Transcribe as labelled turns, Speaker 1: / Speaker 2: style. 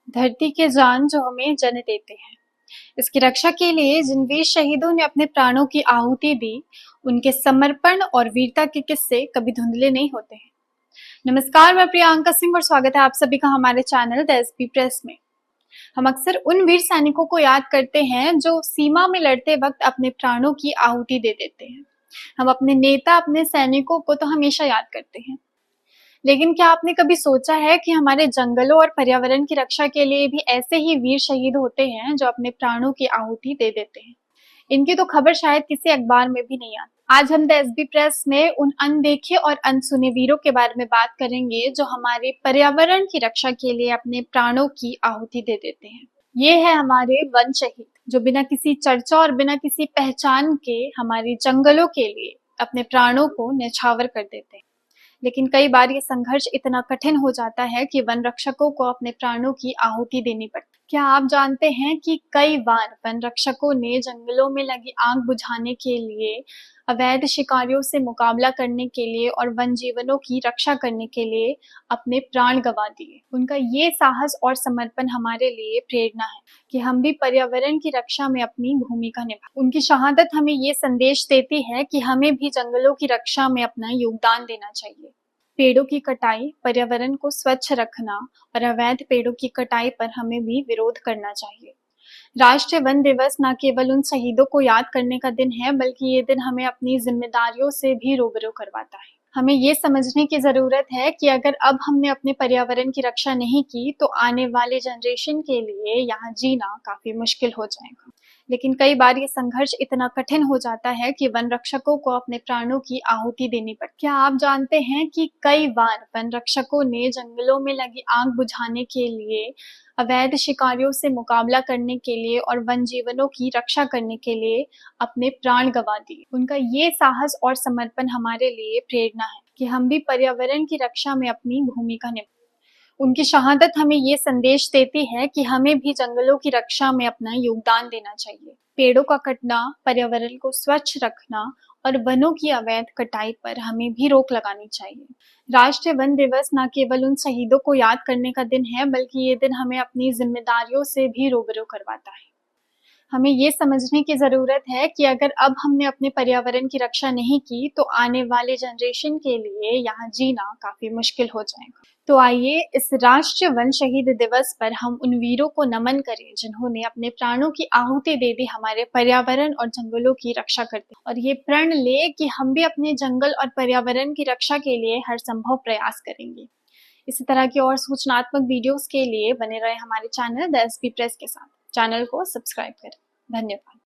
Speaker 1: धरती के जान जो हमें जन्म देते हैं, इसकी रक्षा के लिए जिन वीर शहीदों ने अपने प्राणों की आहुति दी, उनके समर्पण और वीरता के किस्से कभी धुंधले नहीं होते हैं। नमस्कार, मैं प्रियंका सिंह और स्वागत है आप सभी का हमारे चैनल द एसपी प्रेस में। हम अक्सर उन वीर सैनिकों को याद करते हैं जो सीमा में लड़ते वक्त अपने प्राणों की आहुति दे देते हैं। हम अपने नेता, अपने सैनिकों को तो हमेशा याद करते हैं, लेकिन क्या आपने कभी सोचा है कि हमारे जंगलों और पर्यावरण की रक्षा के लिए भी ऐसे ही वीर शहीद होते हैं जो अपने प्राणों की आहुति दे देते हैं। इनकी तो खबर शायद किसी अखबार में भी नहीं आती। आज हम द एसबी प्रेस में उन अनदेखे और अनसुने वीरों के बारे में बात करेंगे जो हमारे पर्यावरण की रक्षा के लिए अपने प्राणों की आहुति दे देते हैं। ये है हमारे वन शहीद, जो बिना किसी चर्चा और बिना किसी पहचान के हमारे जंगलों के लिए अपने प्राणों को न्यौछावर कर देते हैं। लेकिन कई बार ये संघर्ष इतना कठिन हो जाता है कि वन रक्षकों को अपने प्राणों की आहुति देनी पड़ती है। क्या आप जानते हैं कि कई बार वन रक्षकों ने जंगलों में लगी आग बुझाने के लिए, अवैध शिकारियों से मुकाबला करने के लिए और वन जीवनों की रक्षा करने के लिए अपने प्राण गंवा दिए। उनका ये साहस और समर्पण हमारे लिए प्रेरणा है कि हम भी पर्यावरण की रक्षा में अपनी भूमिका निभाएं। उनकी शहादत हमें ये संदेश देती है कि हमें भी जंगलों की रक्षा में अपना योगदान देना चाहिए। पेड़ों की कटाई, पर्यावरण को स्वच्छ रखना और अवैध पेड़ों की कटाई पर हमें भी विरोध करना चाहिए। राष्ट्रीय वन दिवस न केवल उन शहीदों को याद करने का दिन है, बल्कि ये दिन हमें अपनी जिम्मेदारियों से भी रूबरू करवाता है। हमें ये समझने की जरूरत है कि अगर अब हमने अपने पर्यावरण की रक्षा नहीं की तो आने वाले जनरेशन के लिए यहाँ जीना काफी मुश्किल हो जाएगा। लेकिन कई बार ये संघर्ष इतना कठिन हो जाता है कि वन रक्षकों को अपने प्राणों की आहुति देनी पड़ती है। क्या आप जानते हैं कि कई बार वन रक्षकों ने जंगलों में लगी आग बुझाने के लिए, अवैध शिकारियों से मुकाबला करने के लिए और वन जीवनों की रक्षा करने के लिए अपने प्राण गंवा दिए। उनका ये साहस और समर्पण हमारे लिए प्रेरणा है कि हम भी पर्यावरण की रक्षा में अपनी भूमिका निभाएं। उनकी शहादत हमें ये संदेश देती है कि हमें भी जंगलों की रक्षा में अपना योगदान देना चाहिए। पेड़ों का कटना, पर्यावरण को स्वच्छ रखना और वनों की अवैध कटाई पर हमें भी रोक लगानी चाहिए। राष्ट्रीय वन दिवस न केवल उन शहीदों को याद करने का दिन है, बल्कि ये दिन हमें अपनी जिम्मेदारियों से भी रूबरू करवाता है। हमें ये समझने की जरूरत है कि अगर अब हमने अपने पर्यावरण की रक्षा नहीं की तो आने वाले जनरेशन के लिए यहाँ जीना काफी मुश्किल हो जाएगा। तो आइए इस राष्ट्रीय वन शहीद दिवस पर हम उन वीरों को नमन करें जिन्होंने अपने प्राणों की आहुति दे दी हमारे पर्यावरण और जंगलों की रक्षा करते, और ये प्रण ले कि हम भी अपने जंगल और पर्यावरण की रक्षा के लिए हर संभव प्रयास करेंगे। इसी तरह की और सूचनात्मक वीडियोस के लिए बने रहे हमारे चैनल द एसपी प्रेस के साथ। चैनल को सब्सक्राइब करें। धन्यवाद।